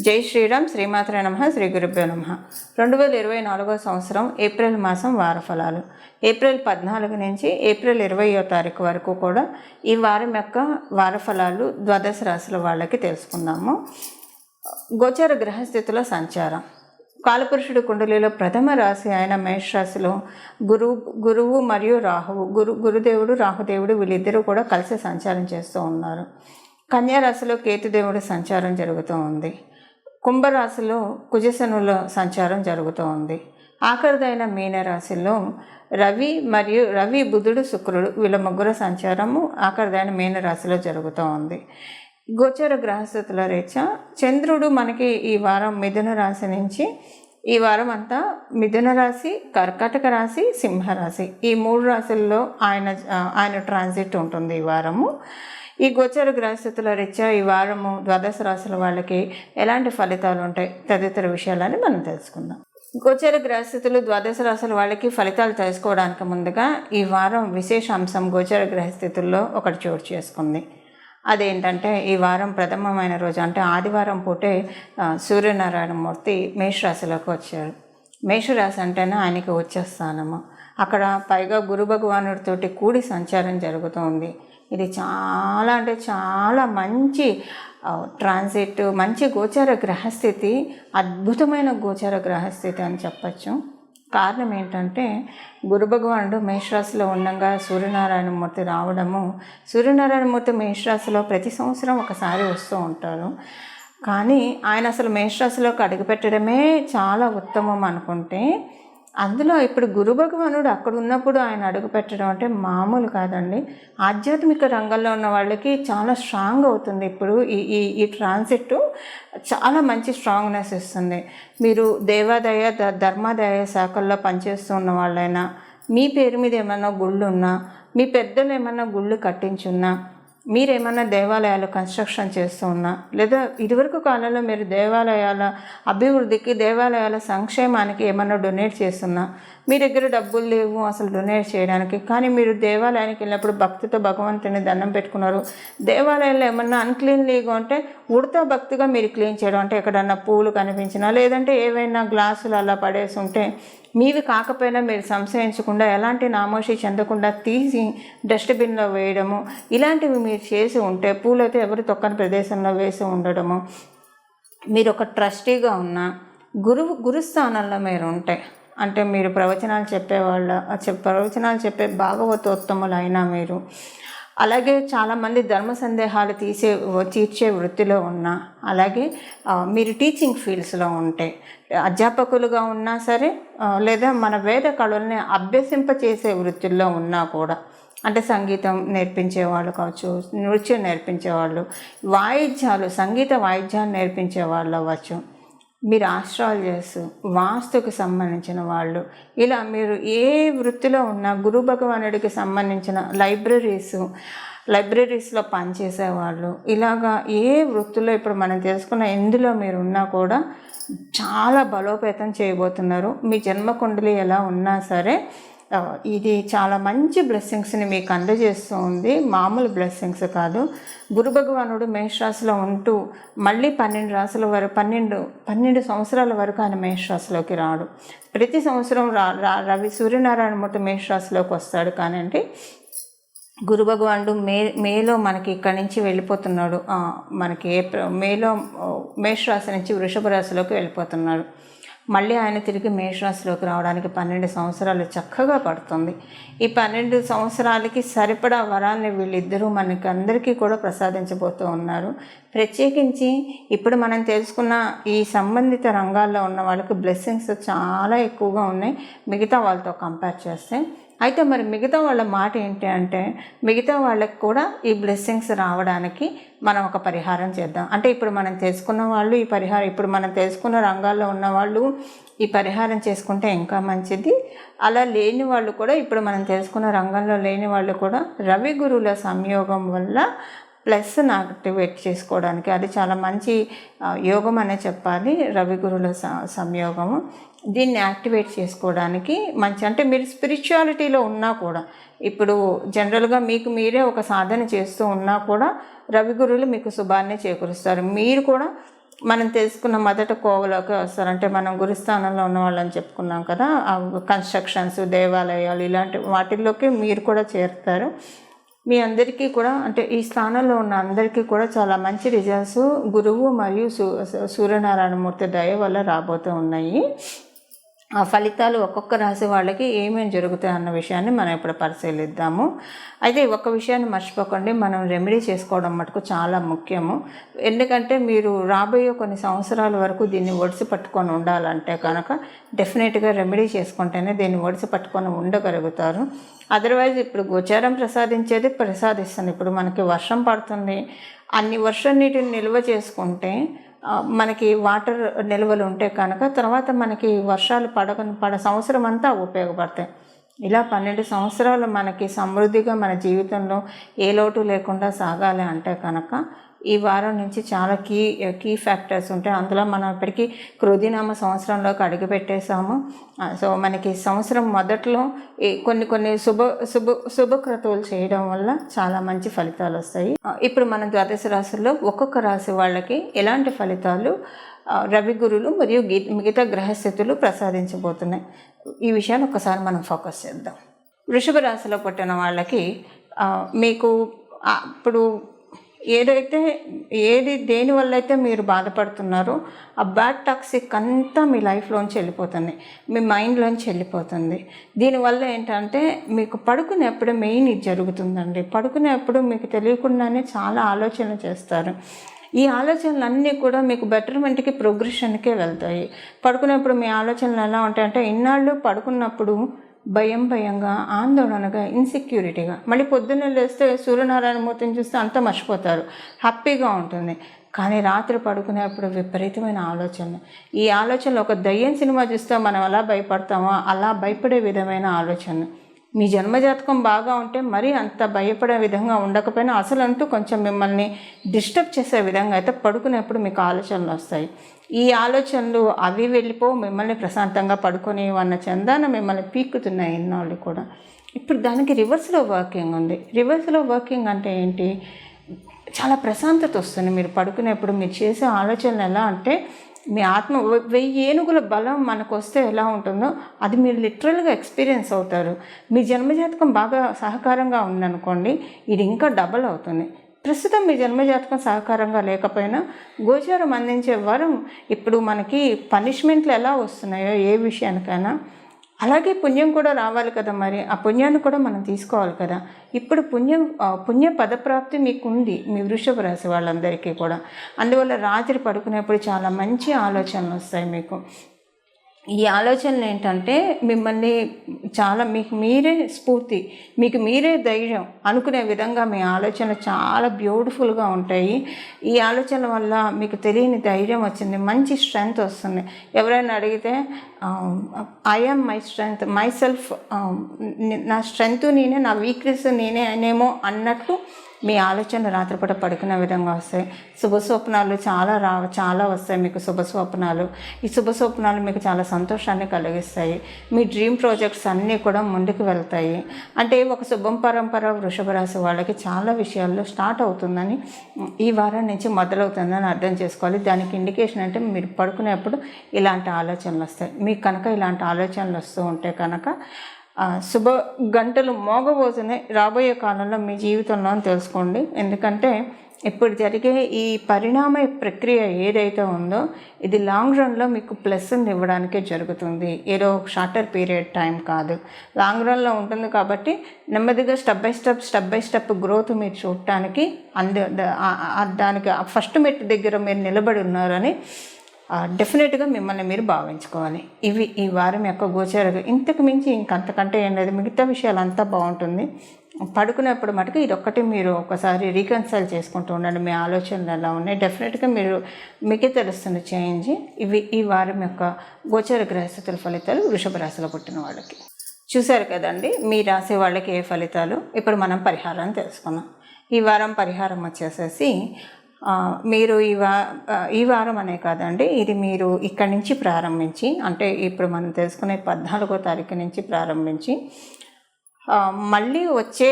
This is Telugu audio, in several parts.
జై శ్రీరామ్. శ్రీమాత్రే నమః. శ్రీ గురుభ్యో నమః. 2024 సంవత్సరం ఏప్రిల్ మాసం వారఫలాలు. ఏప్రిల్ 14 నుంచి ఏప్రిల్ 20వ తారీఖు వరకు కూడా ఈ వారం యొక్క వారఫలాలు ద్వాదశ రాశుల వాళ్ళకి తెలుసుకుందాము. గోచర గ్రహస్థితుల సంచారం. కాలపురుషుడు కుండలిలో ప్రథమ రాశి అయిన మేషరాశిలో గురువు మరియు రాహువు గురుదేవుడు రాహుదేవుడు వీళ్ళిద్దరూ కూడా కలిసి సంచారం చేస్తూ ఉన్నారు. కన్యారాశిలో కేతుదేవుడు సంచారం జరుగుతూ ఉంది. కుంభరాశిలో కుజశనుల సంచారం జరుగుతూ ఉంది. ఆఖరిదైన మీనరాశిలో రవి బుధుడు శుక్రుడు వీళ్ళ ముగ్గురు సంచారము ఆఖరిదైన మీనరాశిలో జరుగుతూ ఉంది. గోచర గ్రహస్థితుల రీత్యా చంద్రుడు మనకి ఈ వారం మిథున రాశి నుంచి ఈ వారం అంతా మిథున రాశి, కర్కాటక రాశి, సింహరాశి ఈ 3 రాశుల్లో ఆయన ట్రాన్సిట్ ఉంటుంది ఈ వారము. ఈ గోచర గ్రహస్థితుల రీత్యా ఈ వారము ద్వాదశ రాశుల వాళ్ళకి ఎలాంటి ఫలితాలు ఉంటాయి తదితర విషయాలని మనం తెలుసుకుందాం. గోచర గ్రహస్థితులు ద్వాదశ రాశుల వాళ్ళకి ఫలితాలు తెలుసుకోవడానికి ముందుగా ఈ వారం విశేష అంశం గోచర గ్రహస్థితుల్లో ఒకటి చోటు చేసుకుంది. అదేంటంటే ఈ వారం ప్రథమమైన రోజు అంటే ఆదివారం పూటే సూర్యనారాయణమూర్తి మేషరాశిలోకి వచ్చారు. మేషరాశి అంటేనే ఆయనకి వచ్చేస్తానము. అక్కడ పైగా గురు భగవానుడితోటి కూడి సంచారం జరుగుతుంది. ఇది చాలా అంటే చాలా మంచి ట్రాన్సిట్, మంచి గోచర గ్రహస్థితి, అద్భుతమైన గోచర గ్రహస్థితి అని చెప్పచ్చు. కారణం ఏంటంటే గురు భగవానుడు మేషరాశిలో ఉండగా సూర్యనారాయణమూర్తి రావడము. సూర్యనారాయణమూర్తి మేషరాశిలో ప్రతి సంవత్సరం ఒకసారి వస్తూ ఉంటారు. కానీ ఆయన అసలు మేషరాశిలోకి అడుగుపెట్టడమే చాలా ఉత్తమం అనుకుంటే, అందులో ఇప్పుడు గురు భగవానుడు అక్కడ ఉన్నప్పుడు ఆయన అడుగు పెట్టడం అంటే మామూలు కాదండి. ఆధ్యాత్మిక రంగంలో ఉన్న వాళ్ళకి చాలా స్ట్రాంగ్ అవుతుంది. ఇప్పుడు ఈ ట్రాన్సిట్ చాలా మంచి స్ట్రాంగ్నెస్ ఇస్తుంది. మీరు దేవాదాయ ధర్మాదాయ శాఖల్లో పనిచేస్తూ ఉన్న వాళ్ళైనా, మీ పేరు మీద ఏమైనా గుళ్ళు ఉన్నా, మీ పెద్దలు ఏమైనా గుళ్ళు కట్టించున్నా, మీరేమన్నా దేవాలయాలు కన్స్ట్రక్షన్ చేస్తూ ఉన్నా, లేదా ఇదివరకు కాలంలో మీరు దేవాలయాల అభివృద్ధికి, దేవాలయాల సంక్షేమానికి ఏమన్నా డొనేట్ చేస్తున్నా, మీ దగ్గర డబ్బులు లేవు అసలు డొనేట్ చేయడానికి, కానీ మీరు దేవాలయానికి వెళ్ళినప్పుడు భక్తితో భగవంతుని దండం పెట్టుకున్నారు, దేవాలయంలో ఏమన్నా అన్క్లీన్లీగా ఉంటే ఉడతా భక్తిగా మీరు క్లీన్ చేయడం, అంటే ఎక్కడన్నా పూలు కనిపించినా, లేదంటే ఏవైనా గ్లాసులు అలా పడేసి ఉంటే మీవి కాకపోయినా మీరు సంశయించకుండా ఎలాంటి నామోషి చెందకుండా తీసి డస్ట్బిన్లో వేయడము, ఇలాంటివి మీరు చేసి ఉంటే, పూలైతే ఎవరు తొక్కని ప్రదేశంలో వేసి ఉండడము, మీరు ఒక ట్రస్టీగా ఉన్న గురుస్థానంలో మీరు ఉంటే, అంటే మీరు ప్రవచనాలు చెప్పే భాగవతోత్తములు అయినా మీరు, అలాగే చాలామంది ధర్మ సందేహాలు తీర్చే వృత్తిలో ఉన్నా, అలాగే మీరు టీచింగ్ ఫీల్డ్స్లో ఉంటే, అధ్యాపకులుగా ఉన్నా సరే, లేదా మన వేద కళల్ని అభ్యసింపచేసే వృత్తుల్లో ఉన్నా కూడా, అంటే సంగీతం నేర్పించేవాళ్ళు కావచ్చు, నృత్యం నేర్పించేవాళ్ళు, సంగీత వాయిద్యాలు నేర్పించే వాళ్ళు అవ్వచ్చు, మీరు ఆస్ట్రాలజర్స్, వాస్తుకు సంబంధించిన వాళ్ళు, ఇలా మీరు ఏ వృత్తిలో ఉన్నా, గురు భగవానుడికి సంబంధించిన లైబ్రరీస్లో పనిచేసేవాళ్ళు, ఇలాగా ఏ వృత్తిలో ఇప్పుడు మనం తెలుసుకున్న ఎందులో మీరు ఉన్నా కూడా చాలా బలోపేతం చేయబోతున్నారు. మీ జన్మకుండలి ఎలా ఉన్నా సరే ఇది చాలా మంచి బ్లెస్సింగ్స్ని మీకు అందజేస్తూ ఉంది. మామూలు బ్లెస్సింగ్స్ కాదు. గురు భగవానుడు మేషరాశిలో ఉంటూ మళ్ళీ 12 సంవత్సరాల వరకు ఆయన మేషరాశిలోకి రాడు. ప్రతి సంవత్సరం సూర్యనారాయణమూర్తి మేషరాశిలోకి వస్తాడు. కానీ గురు భగవానుడు మేలో మనకి ఇక్కడి నుంచి వెళ్ళిపోతున్నాడు. మనకి మేలో మేషరాశి నుంచి వృషభ రాశిలోకి వెళ్ళిపోతున్నాడు. మళ్ళీ ఆయన తిరిగి మేషరాశిలోకి రావడానికి 12 సంవత్సరాలు చక్కగా పడుతుంది. ఈ 12 సంవత్సరాలకి సరిపడా వరాన్ని వీళ్ళిద్దరూ మనకి అందరికీ కూడా ప్రసాదించబోతూ ఉన్నారు. ప్రత్యేకించి ఇప్పుడు మనం తెలుసుకున్న ఈ సంబంధిత రంగాల్లో ఉన్న వాళ్ళకి బ్లెస్సింగ్స్ చాలా ఎక్కువగా ఉన్నాయి మిగతా వాళ్ళతో కంపేర్ చేస్తే. అయితే మరి మిగతా వాళ్ళ మాట ఏంటి అంటే, మిగతా వాళ్ళకి కూడా ఈ బ్లెస్సింగ్స్ రావడానికి మనం ఒక పరిహారం చేద్దాం. అంటే ఇప్పుడు మనం తెలుసుకున్న వాళ్ళు ఇప్పుడు మనం తెలుసుకున్న రంగాల్లో ఉన్న వాళ్ళు ఈ పరిహారం చేసుకుంటే ఇంకా మంచిది. అలా లేని వాళ్ళు కూడా, ఇప్పుడు మనం తెలుసుకున్న రంగంలో లేని వాళ్ళు కూడా రవి గురువుల సంయోగం వల్ల ప్లస్ని యాక్టివేట్ చేసుకోవడానికి, అది చాలా మంచి యోగం అనే చెప్పాలి. రవి గురువుల సంయోగము దీన్ని యాక్టివేట్ చేసుకోవడానికి మంచి, అంటే మీరు స్పిరిచువాలిటీలో ఉన్నా కూడా, ఇప్పుడు జనరల్గా మీకు మీరే ఒక సాధన చేస్తూ ఉన్నా కూడా రవి గురువులు మీకు శుభాన్ని చేకూరుస్తారు. మీరు కూడా మనం తెలుసుకున్న మొదట కోవలోకి వస్తారు. అంటే మనం గురుస్థానంలో ఉన్న వాళ్ళని చెప్పుకున్నాం కదా, కన్స్ట్రక్షన్స్, దేవాలయాలు ఇలాంటి వాటిల్లోకి మీరు కూడా చేరుతారు. మీ అందరికీ కూడా అంటే ఈ స్థానంలో ఉన్న అందరికీ కూడా చాలా మంచి రిజల్ట్స్ గురువు మరియు సూర్యనారాయణమూర్తి దయ వల్ల రాబోతూ ఉన్నాయి. ఆ ఫలితాలు ఒక్కొక్క రాశి వాళ్ళకి ఏమేమి జరుగుతాయి అన్న విషయాన్ని మనం ఇప్పుడు పరిశీలిద్దాము. అయితే ఒక విషయాన్ని మర్చిపోకండి, మనం రెమెడీ చేసుకోవడం మటుకు చాలా ముఖ్యము. ఎందుకంటే మీరు రాబోయే కొన్ని సంవత్సరాల వరకు దీన్ని ఒడిసి పట్టుకొని ఉండాలంటే కనుక డెఫినెట్గా రెమెడీ చేసుకుంటేనే దీన్ని ఒడిసి పట్టుకొని ఉండగలుగుతారు. అదర్వైజ్ ఇప్పుడు గోచారం ప్రసాదించేది ప్రసాదిస్తుంది. ఇప్పుడు మనకి వర్షం పడుతుంది, అన్ని వర్షం నీటిని నిల్వ చేసుకుంటే మనకి వాటర్ నిల్వలు ఉంటే కనుక తర్వాత మనకి వర్షాలు సంవత్సరం అంతా ఉపయోగపడతాయి. ఇలా 12 సంవత్సరాలు మనకి సమృద్ధిగా మన జీవితంలో ఏ లోటు లేకుండా సాగాలి అంటే కనుక ఈ వారం నుంచి చాలా కీ ఫ్యాక్టర్స్ ఉంటాయి. అందులో మనం ఇప్పటికీ క్రోధినామ సంవత్సరంలోకి అడుగుపెట్టేసాము. సో మనకి సంవత్సరం మొదట్లో కొన్ని శుభక్రతువులు చేయడం వల్ల చాలా మంచి ఫలితాలు వస్తాయి. ఇప్పుడు మన ద్వాదశ రాశుల్లో ఒక్కొక్క రాశి వాళ్ళకి ఎలాంటి ఫలితాలు రవి గురులు మరియు మిగతా గ్రహస్థితులు ప్రసాదించబోతున్నాయి, ఈ విషయాలు ఒకసారి మనం ఫోకస్ చేద్దాం. వృషభ రాశిలో పుట్టిన వాళ్ళకి మీకు ఇప్పుడు దేనివల్ల అయితే మీరు బాధపడుతున్నారో ఆ బ్యాడ్ టాక్సిక్ అంతా మీ లైఫ్లోంచి వెళ్ళిపోతుంది, మీ మైండ్లోంచి వెళ్ళిపోతుంది. దీనివల్ల ఏంటంటే మీకు పడుకునేప్పుడు మెయిన్ ఇది జరుగుతుందండి. పడుకునేప్పుడు మీకు తెలియకుండానే చాలా ఆలోచనలు చేస్తారు. ఈ ఆలోచనలన్నీ కూడా మీకు బెటర్మెంట్కి, ప్రోగ్రెషన్కే వెళ్తాయి. పడుకునేప్పుడు మీ ఆలోచనలు ఎలా ఉంటాయంటే ఇన్నాళ్ళు పడుకున్నప్పుడు భయంగా, ఆందోళనగా, ఇన్సెక్యూరిటీగా, మళ్ళీ పొద్దున్నే లేస్తే సూర్యనారాయణమూర్తిని చూస్తే అంతా మర్చిపోతారు, హ్యాపీగా ఉంటుంది. కానీ రాత్రి పడుకునేప్పుడు విపరీతమైన ఆలోచనలు. ఈ ఆలోచనలు ఒక దయ్యం సినిమా చూస్తే మనం ఎలా భయపడతామో అలా భయపడే విధమైన ఆలోచనలు. మీ జన్మజాతకం బాగా ఉంటే మరీ అంత భయపడే విధంగా ఉండకపోయినా అసలు అంటూ కొంచెం మిమ్మల్ని డిస్టర్బ్ చేసే విధంగా అయితే పడుకునేప్పుడు మీకు ఆలోచనలు వస్తాయి. ఈ ఆలోచనలు అవి వెళ్ళిపో మిమ్మల్ని ప్రశాంతంగా పడుకొని అన్న చందాన మిమ్మల్ని పీక్కుతున్నాయి ఇన్నాళ్ళు కూడా. ఇప్పుడు దానికి రివర్స్లో వర్కింగ్ ఉంది. రివర్స్లో వర్కింగ్ అంటే ఏంటి? చాలా ప్రశాంతత వస్తుంది. మీరు పడుకునేప్పుడు మీరు చేసే ఆలోచనలు ఎలా అంటే మీ ఆత్మ 1000 ఏనుగుల బలం మనకు వస్తే ఎలా ఉంటుందో అది మీరు లిటరల్గా ఎక్స్పీరియన్స్ అవుతారు. మీ జన్మజాతకం బాగా సహకారంగా ఉందనుకోండి, ఇది ఇంకా డబల్ అవుతుంది. ప్రస్తుతం మీ జన్మజాతకం సహకారంగా లేకపోయినా గోచారం అందించే వరం ఇప్పుడు మనకి పనిష్మెంట్లు ఎలా వస్తున్నాయో ఏ విషయానికైనా అలాగే పుణ్యం కూడా రావాలి కదా, మరి ఆ పుణ్యాన్ని కూడా మనం తీసుకోవాలి కదా. ఇప్పుడు పుణ్య పదప్రాప్తి మీకు ఉంది మీ వృషభ రాశి వాళ్ళందరికీ కూడా. అందువల్ల రాత్రి పడుకునేప్పుడు చాలా మంచి ఆలోచనలు వస్తాయి మీకు. ఈ ఆలోచనలు ఏంటంటే మిమ్మల్ని చాలా మీకు మీరే స్ఫూర్తి, మీకు మీరే ధైర్యం అనుకునే విధంగా మీ ఆలోచనలు చాలా బ్యూటిఫుల్గా ఉంటాయి. ఈ ఆలోచనల వల్ల మీకు తెలియని ధైర్యం వచ్చింది, మంచి స్ట్రెంగ్త్ వస్తుంది. ఎవరైనా అడిగితే I am my strength, my self, నా స్ట్రెంగ్త్ నేనే, నా వీక్నెస్ నేనే అనేమో అన్నట్టు మీ ఆలోచనలు రాత్రిపూట పడుకునే విధంగా వస్తాయి. శుభస్వప్నాలు చాలా వస్తాయి మీకు శుభస్వప్నాలు. ఈ శుభస్వప్నాలు మీకు చాలా సంతోషాన్ని కలిగిస్తాయి. మీ డ్రీమ్ ప్రాజెక్ట్స్ అన్నీ కూడా ముందుకు వెళ్తాయి. అంటే ఒక శుభం పరంపర వృషభ రాశి వాళ్ళకి చాలా విషయాల్లో స్టార్ట్ అవుతుందని, ఈ వారం నుంచి మొదలవుతుందని అర్థం చేసుకోవాలి. దానికి ఇండికేషన్ అంటే మీరు పడుకునేప్పుడు ఇలాంటి ఆలోచనలు వస్తాయి. మీకు కనుక ఇలాంటి ఆలోచనలు వస్తూ ఉంటే కనుక శుభ గంటలు మోగబోతున్నాయి రాబోయే కాలంలో మీ జీవితంలో అని తెలుసుకోండి. ఎందుకంటే ఇప్పుడు జరిగే ఈ పరిణామ ప్రక్రియ ఏదైతే ఉందో ఇది లాంగ్ రన్లో మీకు ప్లస్ని ఇవ్వడానికే జరుగుతుంది. ఏదో షార్టర్ పీరియడ్ టైం కాదు, లాంగ్ రన్లో ఉంటుంది. కాబట్టి నెమ్మదిగా స్టెప్ బై స్టెప్ గ్రోత్ మీరు చూడటానికి దానికి ఫస్ట్ మెట్టు దగ్గర మీరు నిలబడి ఉన్నారని డెఫినెట్గా మిమ్మల్ని మీరు భావించుకోవాలి. ఇవి ఈ వారం యొక్క గోచారాలు. ఇంతకు మించి ఇంకంతకంటే ఏం లేదు, మిగతా విషయాలు అంతా బాగుంటుంది. పడుకునేప్పుడు మటుకు ఇదొక్కటి మీరు ఒకసారి రీకన్సైల్ చేసుకుంటూ ఉండండి. మీ ఆలోచనలు ఎలా ఉన్నాయి డెఫినెట్గా మీకే తెలుస్తుంది చేంజ్. ఇవి ఈ వారం యొక్క గోచార గ్రహస్థితుల ఫలితాలు వృషభ రాశిలో పుట్టిన వాళ్ళకి. చూశారు కదండి మీ రాశి వాళ్ళకి ఏ ఫలితాలు. ఇప్పుడు మనం పరిహారాన్ని తెలుసుకున్నాం. ఈ వారం పరిహారం వచ్చేసేసి మీరు ఈ వారం అనే కాదండి, ఇది మీరు ఇక్కడి నుంచి ప్రారంభించి, అంటే ఇప్పుడు మనం తెలుసుకునే 14వ తారీఖు నుంచి ప్రారంభించి మళ్ళీ వచ్చే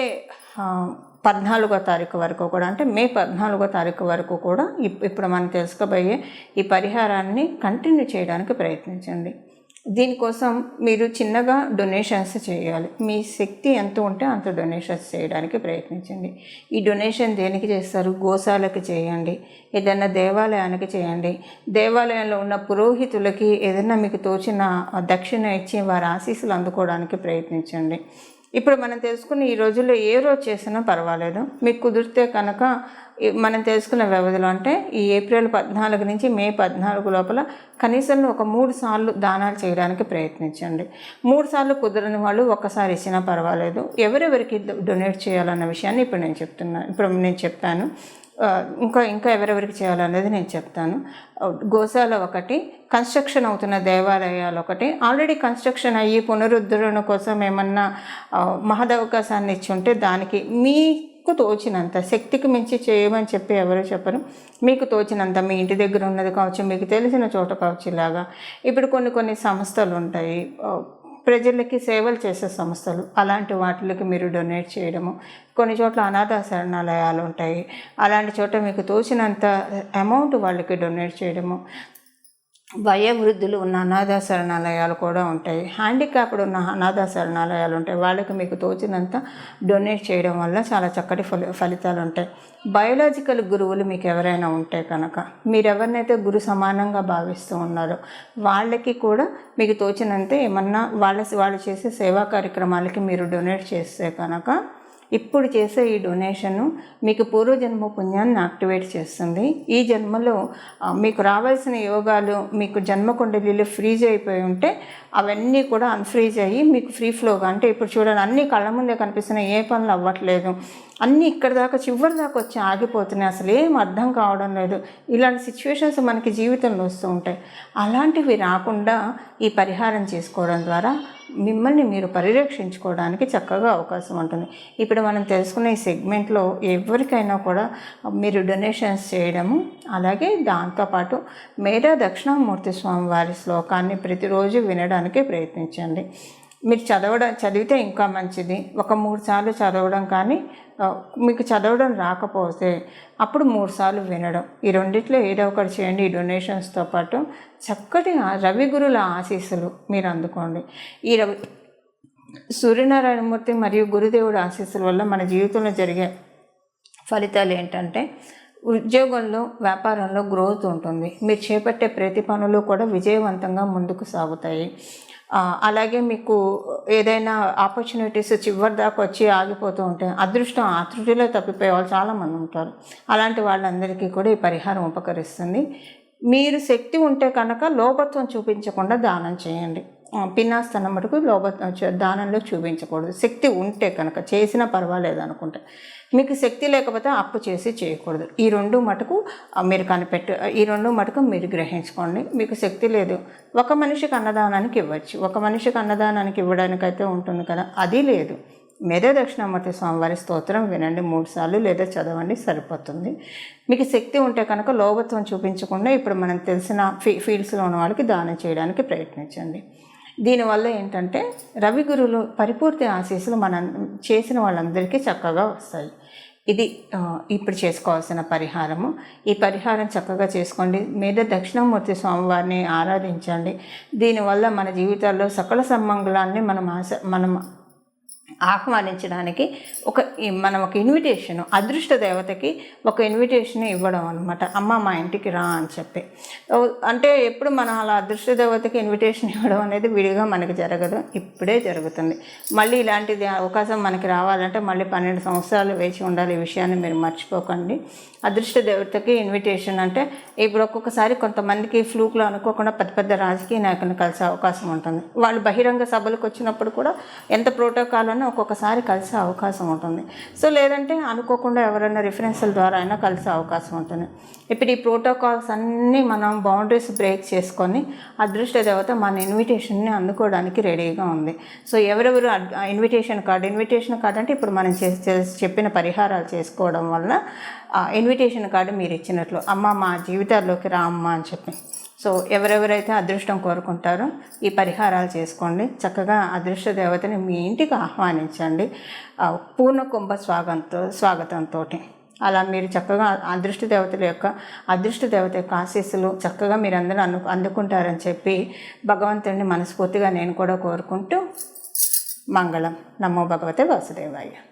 14వ తారీఖు వరకు కూడా, అంటే మే 14వ తారీఖు వరకు కూడా ఇప్పుడు మనం తెలుసుకోబోయే ఈ పరిహారాన్ని కంటిన్యూ చేయడానికి ప్రయత్నించండి. దీనికోసం మీరు చిన్నగా డొనేషన్స్ చేయాలి. మీ శక్తి ఎంత ఉంటే అంత డొనేషన్స్ చేయడానికి ప్రయత్నించండి. ఈ డొనేషన్ దేనికి చేస్తారు? గోశాలకు చేయండి, ఏదైనా దేవాలయానికి చేయండి. దేవాలయంలో ఉన్న పురోహితులకి ఏదైనా మీకు తోచిన దక్షిణ ఇచ్చి వారి ఆశీస్సులు అందుకోవడానికి ప్రయత్నించండి. ఇప్పుడు మనం తెలుసుకున్న ఈ రోజుల్లో ఏ రోజు చేసినా పర్వాలేదు. మీకు కుదిరితే కనుక మనం తెలుసుకున్న వ్యవధిలో, అంటే ఈ ఏప్రిల్ 14 నుంచి మే 14 లోపల కనీసం ఒక 3 సార్లు దానాలు చేయడానికి ప్రయత్నించండి. 3 సార్లు కుదరని వాళ్ళు ఒక్కసారి ఇచ్చినా పర్వాలేదు. ఎవరెవరికి డొనేట్ చేయాలన్న విషయాన్ని ఇప్పుడు నేను చెప్తాను. ఇంకా ఎవరెవరికి చేయాలనేది నేను చెప్తాను. గోశాల ఒకటి, కన్స్ట్రక్షన్ అవుతున్న దేవాలయాలు ఒకటి, ఆల్రెడీ కన్స్ట్రక్షన్ అయ్యి పునరుద్ధరణ కోసం ఏమన్నా మహదవకాశాన్ని ఇచ్చి ఉంటే దానికి మీకు తోచినంత, శక్తికి మించి చేయమని చెప్పి ఎవరు చెప్పరు, మీకు తోచినంత మీ ఇంటి దగ్గర ఉన్నది కావచ్చు, మీకు తెలిసిన చోట కావచ్చు. ఇలాగా ఇప్పుడు కొన్ని సంస్థలు ఉంటాయి, ప్రజలకి సేవలు చేసే సంస్థలు, అలాంటి వాటికి మీరు డొనేట్ చేయడము. కొన్ని చోట్ల అనాథ శరణాలయాలు ఉంటాయి, అలాంటి చోట మీకు తోచినంత అమౌంట్ వాళ్ళకి డొనేట్ చేయడము. వయోవృద్ధులు ఉన్న అనాథ శరణాలయాలు కూడా ఉంటాయి, హ్యాండిక్యాప్డ్ ఉన్న అనాథ శరణాలయాలు ఉంటాయి. వాళ్ళకి మీకు తోచినంత డొనేట్ చేయడం వల్ల చాలా చక్కటి ఫలితాలు ఉంటాయి. బయోలాజికల్ గురువులు మీకు ఎవరైనా ఉంటే కనుక, మీరు ఎవరినైతే గురు సమానంగా భావిస్తూ ఉన్నారో వాళ్ళకి కూడా మీకు తోచినంత ఏమన్నా వాళ్ళు చేసే సేవా కార్యక్రమాలకి మీరు డొనేట్ చేస్తే కనుక, ఇప్పుడు చేసే ఈ డొనేషను మీకు పూర్వజన్మ పుణ్యాన్ని యాక్టివేట్ చేస్తుంది. ఈ జన్మలో మీకు రావాల్సిన యోగాలు, మీకు జన్మకుండలీలు ఫ్రీజ్ అయిపోయి ఉంటే అవన్నీ కూడా అన్ఫ్రీజ్ అయ్యి మీకు ఫ్రీ ఫ్లోగా, అంటే ఇప్పుడు చూడండి అన్నీ కళ్ళ ముందే కనిపిస్తున్నాయి, ఏ పనులు అవ్వట్లేదు, అన్నీ ఇక్కడి దాకా చివరి దాకా వచ్చి ఆగిపోతున్నాయి, అసలు ఏం అర్థం కావడం లేదు. ఇలాంటి సిచ్యువేషన్స్ మనకి జీవితంలో వస్తూ ఉంటాయి. అలాంటివి రాకుండా ఈ పరిహారం చేసుకోవడం ద్వారా మిమ్మల్ని మీరు పరిరక్షించుకోవడానికి చక్కగా అవకాశం ఉంటుంది. ఇప్పుడు మనం తెలుసుకున్న ఈ సెగ్మెంట్లో ఎవరికైనా కూడా మీరు డొనేషన్స్ చేయడము, అలాగే దాంతోపాటు మేధా దక్షిణామూర్తి స్వామి వారి శ్లోకాన్ని ప్రతిరోజు వినడానికి ప్రయత్నించండి. మీరు చదివితే ఇంకా మంచిది. ఒక 3 సార్లు చదవడం, కానీ మీకు చదవడం రాకపోతే అప్పుడు 3 సార్లు వినడం, ఈ రెండిట్లో ఏదో ఒకటి చేయండి. ఈ డొనేషన్స్తో పాటు చక్కటి రవి గురుల ఆశీస్సులు మీరు అందుకోండి. ఈ సూర్యనారాయణమూర్తి మరియు గురుదేవుడు ఆశీస్సుల వల్ల మన జీవితంలో జరిగే ఫలితాలు ఏంటంటే, ఉద్యోగంలో, వ్యాపారంలో గ్రోత్ ఉంటుంది. మీరు చేపట్టే ప్రతి పనులు కూడా విజయవంతంగా ముందుకు సాగుతాయి. అలాగే మీకు ఏదైనా ఆపర్చునిటీస్ చివరి దాకా వచ్చి ఆగిపోతూ ఉంటాయి. అదృష్టం ఆతృటిలో తప్పిపోయే వాళ్ళు చాలామంది ఉంటారు. అలాంటి వాళ్ళందరికీ కూడా ఈ పరిహారం ఉపకరిస్తుంది. మీరు శక్తి ఉంటే కనుక లోపత్వం చూపించకుండా దానం చేయండి. పిన్నాస్తనం మటుకు దానంలో చూపించకూడదు. శక్తి ఉంటే కనుక చేసినా పర్వాలేదు అనుకుంటే, మీకు శక్తి లేకపోతే అప్పు చేసి చేయకూడదు. ఈ రెండు మటుకు మీరు గ్రహించుకోండి. మీకు శక్తి లేదు, ఒక మనిషికి అన్నదానానికి ఇవ్వచ్చు, ఒక మనిషికి అన్నదానానికి ఇవ్వడానికైతే ఉంటుంది కదా, అది లేదు. మేధా దక్షిణామూర్తి స్వామివారి స్తోత్రం వినండి 3 సార్లు, లేదా చదవండి, సరిపోతుంది. మీకు శక్తి ఉంటే కనుక లోభత్వం చూపించకుండా ఇప్పుడు మనం తెలిసిన ఫీల్డ్స్లో ఉన్న వాళ్ళకి దానం చేయడానికి ప్రయత్నించండి. దీనివల్ల ఏంటంటే రవి గురువులు పరిపూర్తి ఆశీస్సులు మనం చేసిన వాళ్ళందరికీ చక్కగా వస్తాయి. ఇది ఇప్పుడు చేసుకోవాల్సిన పరిహారము. ఈ పరిహారం చక్కగా చేసుకోండి. మేధా దక్షిణామూర్తి స్వామివారిని ఆరాధించండి. దీనివల్ల మన జీవితాల్లో సకల సమ్మంగళాన్ని మనం ఆహ్వానించడానికి మనం ఒక ఇన్విటేషన్, అదృష్ట దేవతకి ఒక ఇన్విటేషన్ ఇవ్వడం అనమాట. అమ్మ మా ఇంటికి రా అని చెప్పి. అంటే ఎప్పుడు మనం అలా అదృష్ట దేవతకి ఇన్విటేషన్ ఇవ్వడం అనేది విడిగా మనకి జరగదు, ఇప్పుడే జరుగుతుంది. మళ్ళీ ఇలాంటిది అవకాశం మనకి రావాలంటే మళ్ళీ 12 సంవత్సరాలు వేచి ఉండాలి. ఈ విషయాన్ని మీరు మర్చిపోకండి. అదృష్ట దేవతకి ఇన్విటేషన్ అంటే ఇప్పుడు ఒక్కొక్కసారి కొంతమందికి ఫ్లూక్లో అనుకోకుండా పెద్ద రాజకీయ నాయకులను కలిసే అవకాశం ఉంటుంది. వాళ్ళు బహిరంగ సభలకు వచ్చినప్పుడు కూడా ఎంత ప్రోటోకాల్ అన్నా ఒక్కొక్కసారి కలిసే అవకాశం ఉంటుంది. సో లేదంటే అనుకోకుండా ఎవరైనా రిఫరెన్స్ల ద్వారా అయినా కలిసే అవకాశం ఉంటుంది. ఇప్పుడు ఈ ప్రోటోకాల్స్ అన్నీ మనం బౌండరీస్ బ్రేక్ చేసుకొని అదృష్ట దేవత మన ఇన్విటేషన్ని అందుకోవడానికి రెడీగా ఉంది. సో ఎవరెవరు ఇన్విటేషన్ కార్డ్ అంటే ఇప్పుడు మనం చెప్పిన పరిహారాలు చేసుకోవడం వల్ల ఇన్విటేషన్ కార్డు మీరు ఇచ్చినట్లు, అమ్మ మా జీవితాల్లోకి రా అమ్మ అని చెప్పి. సో ఎవరెవరైతే అదృష్టం కోరుకుంటారో ఈ పరిహారాలు చేసుకోండి. చక్కగా అదృష్ట దేవతని మీ ఇంటికి ఆహ్వానించండి పూర్ణ కుంభ స్వాగతంతో. అలా మీరు చక్కగా అదృష్ట దేవత యొక్క ఆశీస్సులు చక్కగా మీరు అందరూ అందుకుంటారని చెప్పి భగవంతుడిని మనస్ఫూర్తిగా నేను కూడా కోరుకుంటూ మంగళం. నమో భగవతే వాసుదేవాయ.